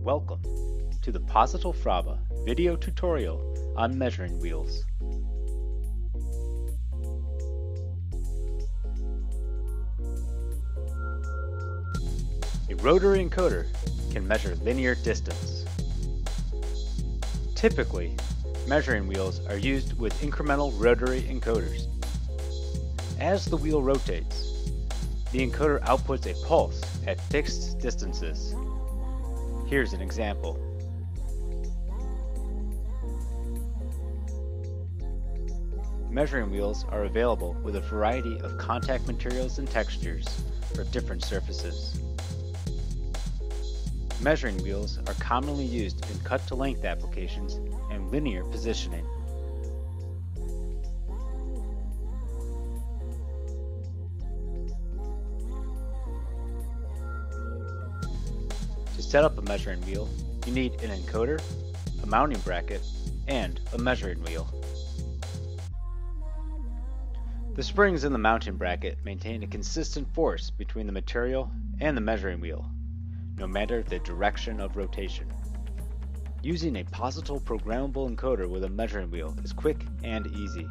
Welcome to the Posital video tutorial on measuring wheels. A rotary encoder can measure linear distance. Typically, measuring wheels are used with incremental rotary encoders. As the wheel rotates, the encoder outputs a pulse at fixed distances. Here's an example. Measuring wheels are available with a variety of contact materials and textures for different surfaces. Measuring wheels are commonly used in cut-to-length applications and linear positioning. To set up a measuring wheel, you need an encoder, a mounting bracket, and a measuring wheel. The springs in the mounting bracket maintain a consistent force between the material and the measuring wheel, no matter the direction of rotation. Using a Posital programmable encoder with a measuring wheel is quick and easy,